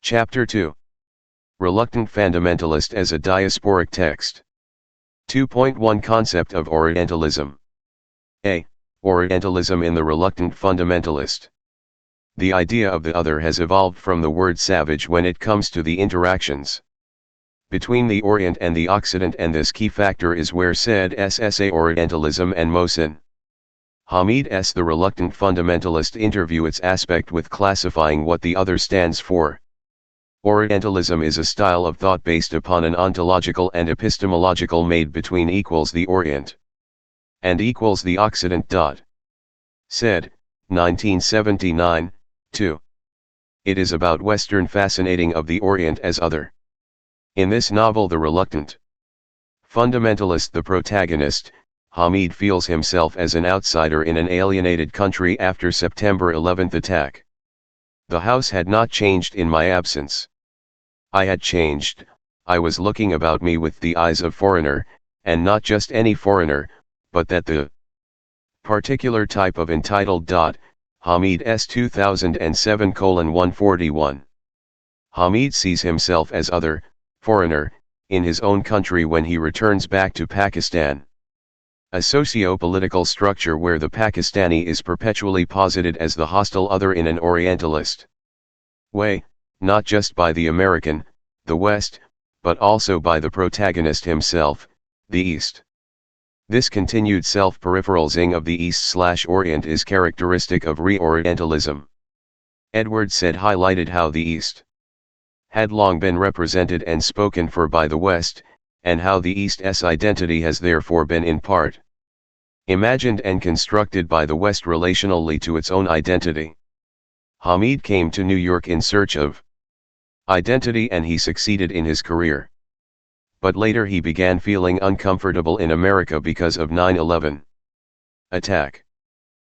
Chapter 2. Reluctant Fundamentalist as a Diasporic Text. 2.1 Concept of Orientalism. A. Orientalism in the Reluctant Fundamentalist. The idea of the other has evolved from the word savage when it comes to the interactions between the Orient and the Occident, and this key factor is where said SSA Orientalism and Mohsin Hamid's The Reluctant Fundamentalist interview its aspect with classifying what the other stands for. Orientalism is a style of thought based upon an ontological and epistemological made between equals the Orient and equals the Occident. Said, 1979, 2. It is about Western fascinating of the Orient as other. In this novel, The Reluctant Fundamentalist, the protagonist, Hamid, feels himself as an outsider in an alienated country after September 11 attack. The house had not changed in my absence. I had changed. I was looking about me with the eyes of foreigner, and not just any foreigner, but that the particular type of entitled. Hamid S. 2007:141. Hamid sees himself as other, foreigner, in his own country when he returns back to Pakistan. A socio-political structure where the Pakistani is perpetually posited as the hostile other in an Orientalist way, not just by the American, the West, but also by the protagonist himself, the East. This continued self-peripheralizing of the East/Orient is characteristic of re-Orientalism. Edward said highlighted how the East had long been represented and spoken for by the West, and how the East's identity has therefore been in part imagined and constructed by the West relationally to its own identity. Hamid came to New York in search of identity, and he succeeded in his career. But later he began feeling uncomfortable in America because of 9/11 attack.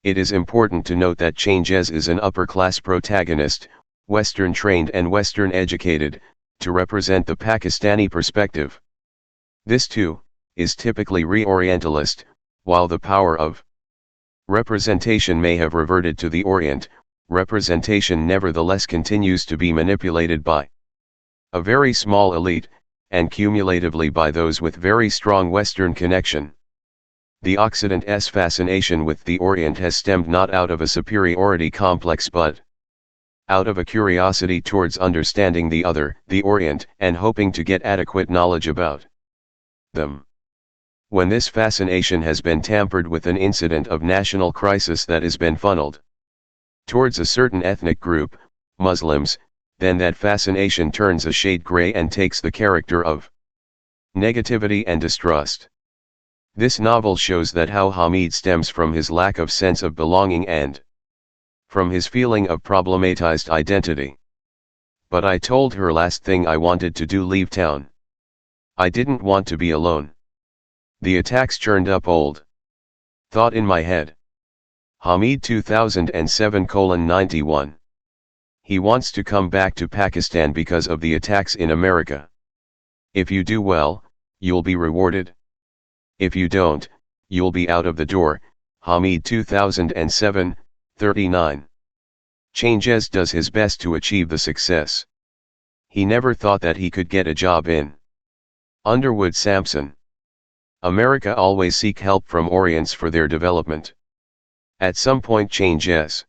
It is important to note that Changes is an upper-class protagonist, Western trained and Western educated, to represent the Pakistani perspective. This too, is typically re-Orientalist, while the power of representation may have reverted to the Orient. Representation nevertheless continues to be manipulated by a very small elite, and cumulatively by those with very strong Western connection. The Occident's fascination with the Orient has stemmed not out of a superiority complex but out of a curiosity towards understanding the other, the Orient, and hoping to get adequate knowledge about them. When this fascination has been tampered with an incident of national crisis that has been funneled towards a certain ethnic group, Muslims, then that fascination turns a shade gray and takes the character of negativity and distrust. This novel shows that how Hamid stems from his lack of sense of belonging and from his feeling of problematized identity. But I told her last thing I wanted to do leave town. I didn't want to be alone. The attacks churned up old thought in my head. Hamid 2007:91. He wants to come back to Pakistan because of the attacks in America. If you do well, you'll be rewarded. If you don't, you'll be out of the door. Hamid 2007:39. Changes does his best to achieve the success. He never thought that he could get a job in Underwood Sampson. America always seek help from Orients for their development. At some point Changes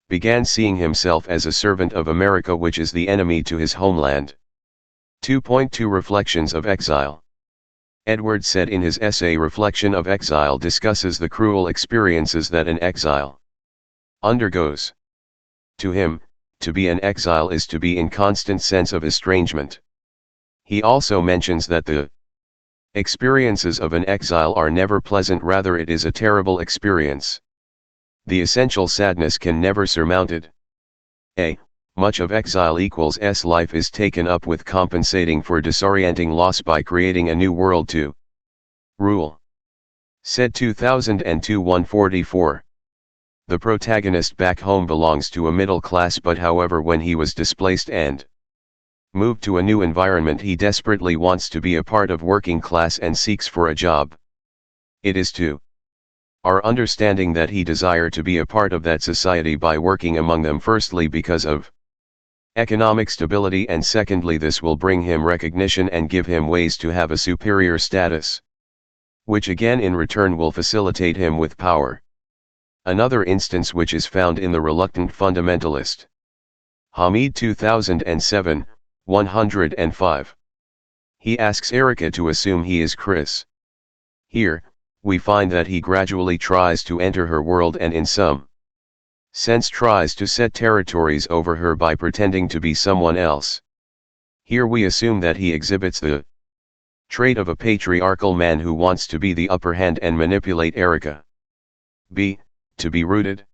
began seeing himself as a servant of America, which is the enemy to his homeland. 2.2 Reflections of Exile. Edward said in his essay Reflection of Exile discusses the cruel experiences that an exile undergoes. To him, to be an exile is to be in constant sense of estrangement. He also mentions that the experiences of an exile are never pleasant, rather it is a terrible experience. The essential sadness can never surmounted. A. Much of exile equals S life is taken up with compensating for disorienting loss by creating a new world to rule. Said 2002:144. The protagonist back home belongs to a middle class, but however when he was displaced and moved to a new environment he desperately wants to be a part of working class and seeks for a job. It is to our understanding that he desire to be a part of that society by working among them, firstly because of economic stability, and secondly this will bring him recognition and give him ways to have a superior status, which again in return will facilitate him with power. Another instance which is found in the reluctant fundamentalist. Hamid 2007, 105. He asks Erica to assume he is Chris. Here, we find that he gradually tries to enter her world and in some sense tries to set territories over her by pretending to be someone else. Here we assume that he exhibits the trait of a patriarchal man who wants to be the upper hand and manipulate Erica. B. To be rooted,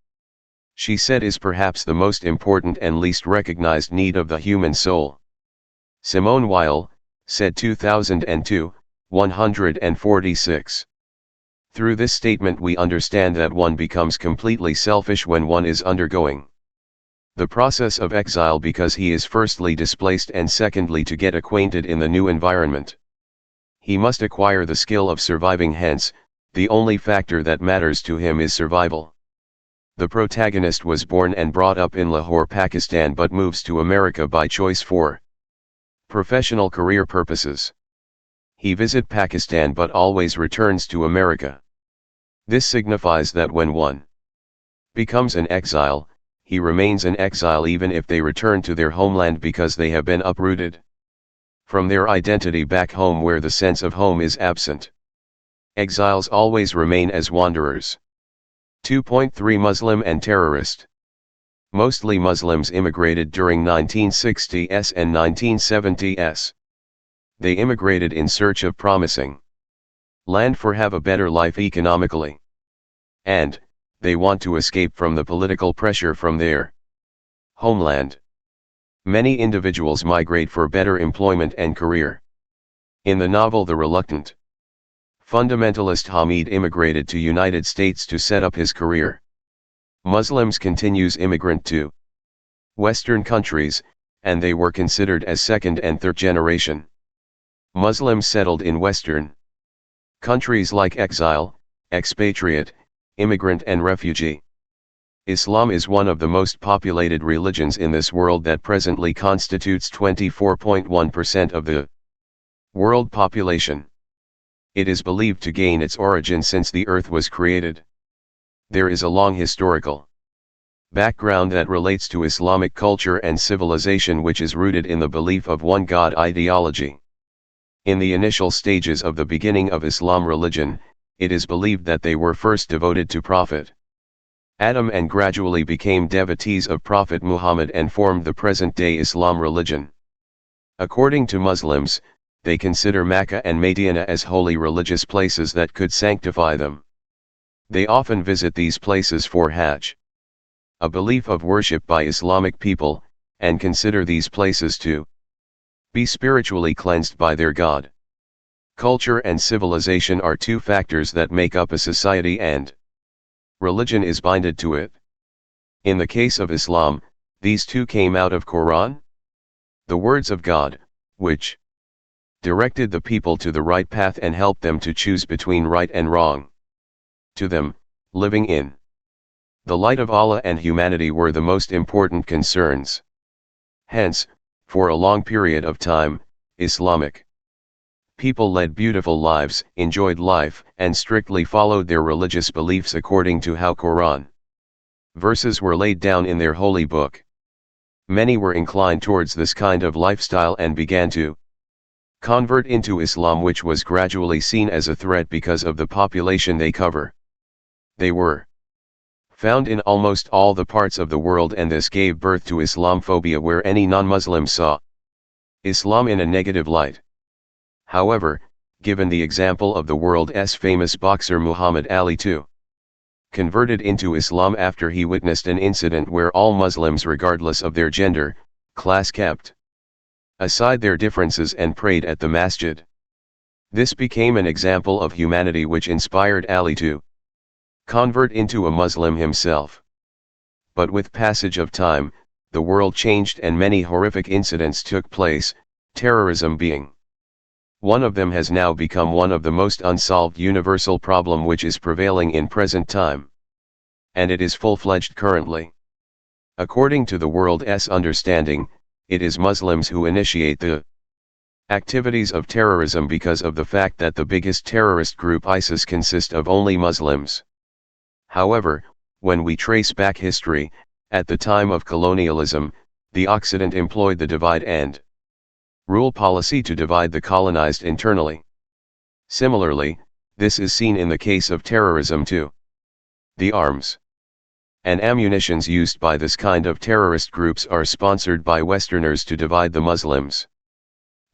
she said, is perhaps the most important and least recognized need of the human soul. Simone Weil, said 2002, 146. Through this statement we understand that one becomes completely selfish when one is undergoing the process of exile because he is firstly displaced and secondly to get acquainted in the new environment. He must acquire the skill of surviving, hence, the only factor that matters to him is survival. The protagonist was born and brought up in Lahore, Pakistan but moves to America by choice for professional career purposes. He visits Pakistan but always returns to America. This signifies that when one becomes an exile, he remains an exile even if they return to their homeland because they have been uprooted from their identity back home where the sense of home is absent. Exiles always remain as wanderers. 2.3 Muslim and terrorist. Mostly Muslims immigrated during 1960s and 1970s. They immigrated in search of promising land for have a better life economically. And, they want to escape from the political pressure from their homeland. Many individuals migrate for better employment and career. In the novel The Reluctant Fundamentalist, Hamid immigrated to United States to set up his career. Muslims continues immigrant to Western countries, and they were considered as second and third generation. Muslims settled in Western countries like exile, expatriate, immigrant and refugee. Islam is one of the most populated religions in this world that presently constitutes 24.1% of the world population. It is believed to gain its origin since the earth was created. There is a long historical background that relates to Islamic culture and civilization which is rooted in the belief of one God ideology. In the initial stages of the beginning of Islam religion, it is believed that they were first devoted to Prophet Adam and gradually became devotees of Prophet Muhammad and formed the present-day Islam religion. According to Muslims, they consider Mecca and Medina as holy religious places that could sanctify them. They often visit these places for Hajj, a belief of worship by Islamic people, and consider these places to be spiritually cleansed by their God. Culture and civilization are two factors that make up a society, and religion is binded to it. In the case of Islam, these two came out of Quran, the words of God, which directed the people to the right path and helped them to choose between right and wrong. To them, living in the light of Allah and humanity were the most important concerns. Hence, for a long period of time, Islamic people led beautiful lives, enjoyed life, and strictly followed their religious beliefs according to how Quran verses were laid down in their holy book. Many were inclined towards this kind of lifestyle and began to convert into Islam, which was gradually seen as a threat because of the population they cover. They were found in almost all the parts of the world, and this gave birth to Islamophobia, where any non-Muslim saw Islam in a negative light. However, given the example of the world's famous boxer Muhammad Ali too converted into Islam after he witnessed an incident where all Muslims regardless of their gender, class kept aside their differences and prayed at the masjid. This became an example of humanity which inspired Ali to convert into a Muslim himself. But with passage of time, the world changed and many horrific incidents took place, terrorism being one of them has now become one of the most unsolved universal problem which is prevailing in present time. And it is full-fledged currently. According to the world's understanding, it is Muslims who initiate the activities of terrorism because of the fact that the biggest terrorist group ISIS consists of only Muslims. However, when we trace back history, at the time of colonialism, the Occident employed the divide and rule policy to divide the colonized internally. Similarly, this is seen in the case of terrorism too. The arms and ammunitions used by this kind of terrorist groups are sponsored by Westerners to divide the Muslims.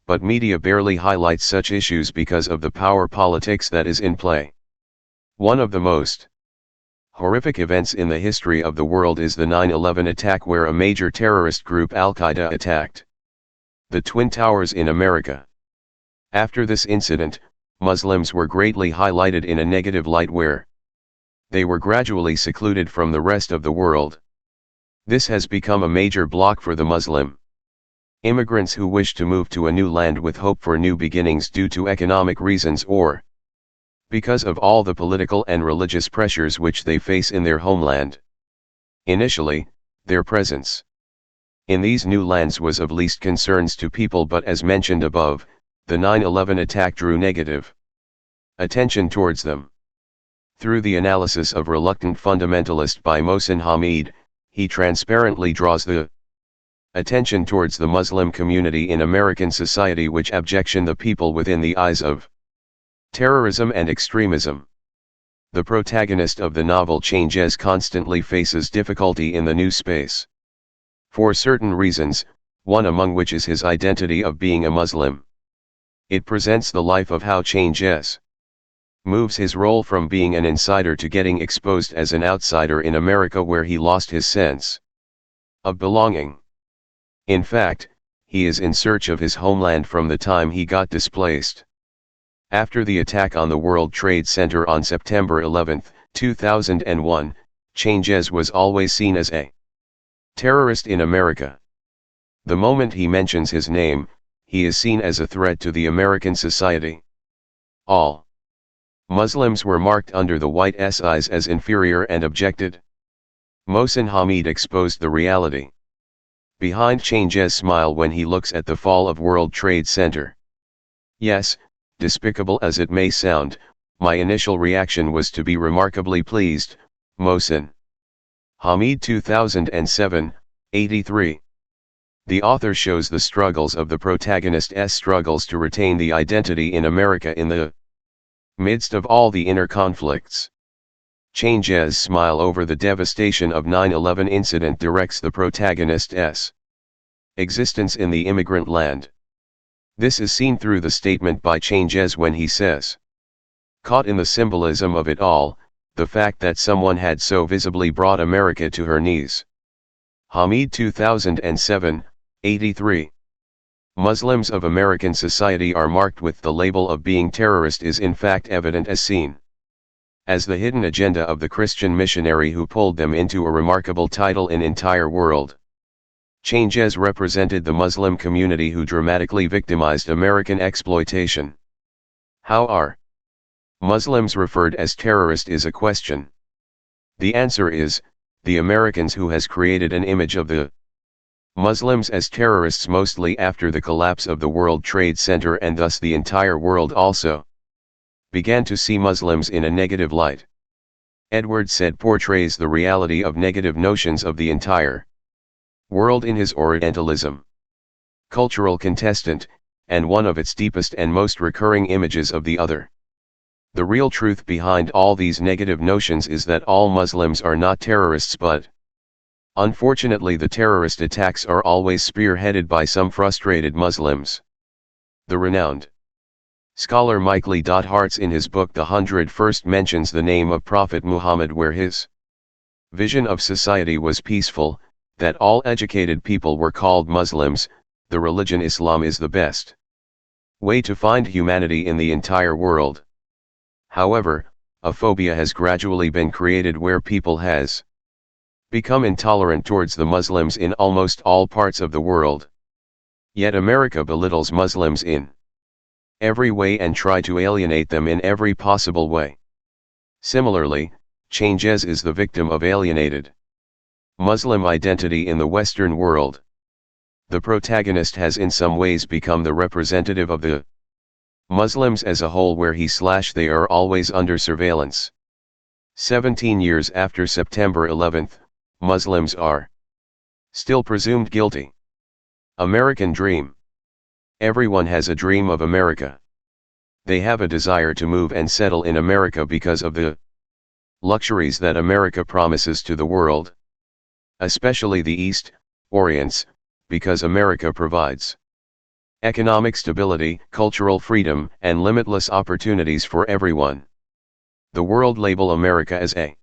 But media barely highlights such issues because of the power politics that is in play. One of the most horrific events in the history of the world is the 9/11 attack, where a major terrorist group Al-Qaeda attacked the Twin Towers in America. After this incident, Muslims were greatly highlighted in a negative light where they were gradually secluded from the rest of the world. This has become a major block for the Muslim immigrants who wish to move to a new land with hope for new beginnings due to economic reasons or because of all the political and religious pressures which they face in their homeland. Initially, their presence in these new lands was of least concerns to people, but as mentioned above, the 9/11 attack drew negative attention towards them. Through the analysis of Reluctant Fundamentalist by Mohsin Hamid, he transparently draws the attention towards the Muslim community in American society, which objection the people within the eyes of terrorism and extremism. The protagonist of the novel Changes constantly faces difficulty in the new space, for certain reasons, one among which is his identity of being a Muslim. It presents the life of how Changes moves his role from being an insider to getting exposed as an outsider in America, where he lost his sense of belonging. In fact, he is in search of his homeland from the time he got displaced. After the attack on the World Trade Center on September 11, 2001, Changes was always seen as a terrorist in America. The moment he mentions his name, he is seen as a threat to the American society. All Muslims were marked under the white SIs as inferior and objected. Mohsin Hamid exposed the reality behind Changes' smile when he looks at the fall of World Trade Center. Yes, despicable as it may sound, my initial reaction was to be remarkably pleased. Mohsin Hamid 2007, 83. The author shows the struggles of the protagonist's struggles to retain the identity in America in the midst of all the inner conflicts. Changes' smile over the devastation of 9/11 incident directs the protagonist's existence in the immigrant land. This is seen through the statement by Changes when he says, "Caught in the symbolism of it all, the fact that someone had so visibly brought America to her knees." Hamid 2007, 83. Muslims of American society are marked with the label of being terrorist is in fact evident as seen as the hidden agenda of the Christian missionary who pulled them into a remarkable title in entire world. Changes represented the Muslim community who dramatically victimized American exploitation. How are Muslims referred as terrorist is a question. The answer is, the Americans who has created an image of the Muslims as terrorists mostly after the collapse of the World Trade Center, and thus the entire world also began to see Muslims in a negative light. Edward Said portrays the reality of negative notions of the entire world in his Orientalism. Cultural contestant, and one of its deepest and most recurring images of the other. The real truth behind all these negative notions is that all Muslims are not terrorists, but unfortunately the terrorist attacks are always spearheaded by some frustrated Muslims. The renowned scholar Mike Lee Hartz in his book The 101st mentions the name of Prophet Muhammad, where his vision of society was peaceful, that all educated people were called Muslims. The religion Islam is the best way to find humanity in the entire world. However, a phobia has gradually been created where people has become intolerant towards the Muslims in almost all parts of the world. Yet America belittles Muslims in every way and try to alienate them in every possible way. Similarly, Changes is the victim of alienated Muslim identity in the Western world. the protagonist has in some ways become the representative of the Muslims as a whole, where they are always under surveillance. 17 years after September 11th, Muslims are still presumed guilty. American dream. Everyone has a dream of America. They have a desire to move and settle in America because of the luxuries that America promises to the world. Especially the East, Orients, because America provides economic stability, cultural freedom, and limitless opportunities for everyone. The world label America as a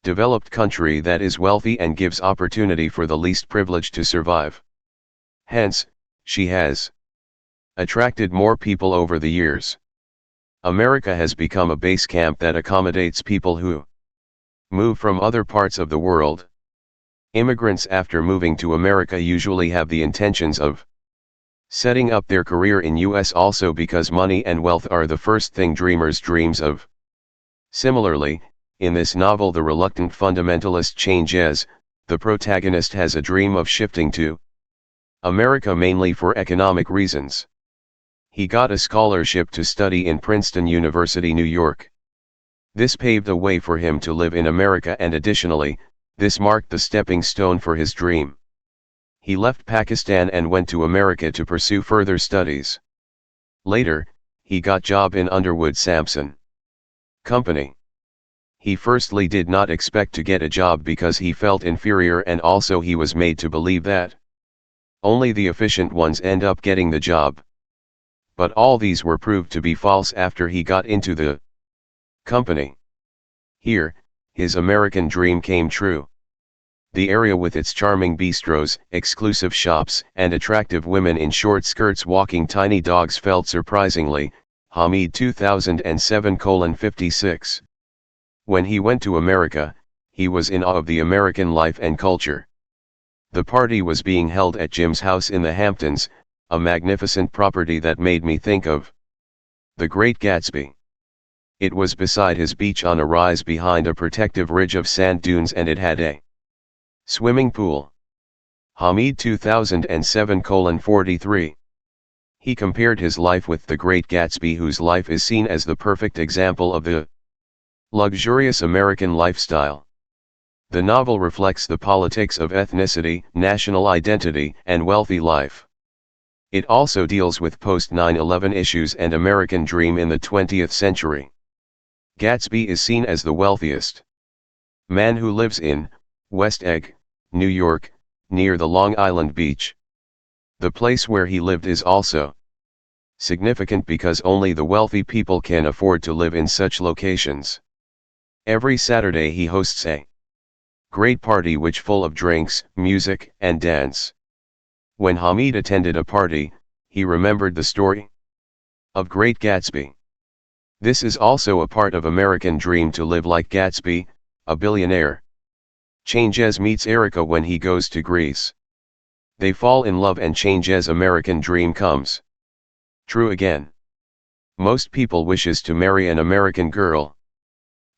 developed country that is wealthy and gives opportunity for the least privileged to survive. Hence, she has attracted more people over the years. America has become a base camp that accommodates people who move from other parts of the world. Immigrants after moving to America usually have the intentions of setting up their career in US also, because money and wealth are the first thing dreamers dreams of. Similarly, in this novel the reluctant fundamentalist changes, the protagonist has a dream of shifting to America mainly for economic reasons. He got a scholarship to study in Princeton University, New York. This paved the way for him to live in America, and additionally, this marked the stepping stone for his dream. He left Pakistan and went to America to pursue further studies. Later, he got job in Underwood Sampson Company. He firstly did not expect to get a job because he felt inferior, and also he was made to believe that only the efficient ones end up getting the job. But all these were proved to be false after he got into the company. Here, his American dream came true. The area with its charming bistros, exclusive shops, and attractive women in short skirts walking tiny dogs felt surprisingly, Hamid 2007:56. When he went to America, he was in awe of the American life and culture. The party was being held at Jim's house in the Hamptons, a magnificent property that made me think of The Great Gatsby. It was beside his beach on a rise behind a protective ridge of sand dunes, and it had a swimming pool. Hamid 2007:43. He compared his life with The Great Gatsby, whose life is seen as the perfect example of the luxurious American lifestyle. The novel reflects the politics of ethnicity, national identity, and wealthy life. It also deals with post-9/11 issues and American dream in the 20th century. Gatsby is seen as the wealthiest man who lives in West Egg, New York, near the Long Island beach. The place where he lived is also significant because only the wealthy people can afford to live in such locations. Every Saturday he hosts a great party which full of drinks, music, and dance. When Hamid attended a party, he remembered the story of Great Gatsby. This is also a part of American dream, to live like Gatsby, a billionaire. Changes meets Erica when he goes to Greece. They fall in love and Changes' American dream comes true again. Most people wishes to marry an American girl.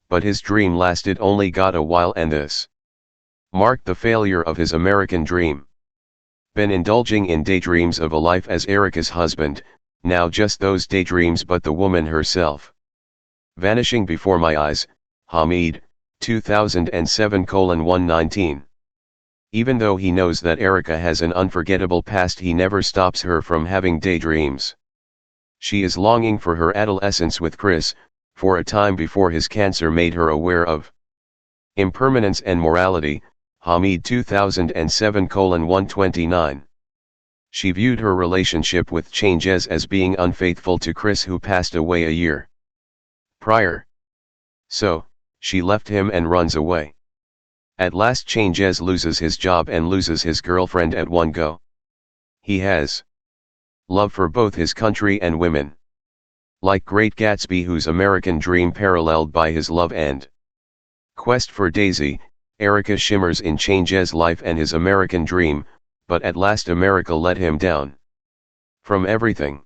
But his dream lasted only got a while, and this marked the failure of his American dream. Been indulging in daydreams of a life as Erica's husband, now just those daydreams but the woman herself vanishing before my eyes. Hamid, 2007:119. Even though he knows that Erica has an unforgettable past, he never stops her from having daydreams. She is longing for her adolescence with Chris, for a time before his cancer made her aware of impermanence and morality. Hamid 2007:129. She viewed her relationship with Changes as being unfaithful to Chris, who passed away a year prior. So, she left him and runs away. At last Changes loses his job and loses his girlfriend at one go. He has love for both his country and women. Like Great Gatsby, whose American dream paralleled by his love and quest for Daisy, Erica shimmers in Changes' life and his American dream, but at last America let him down. From everything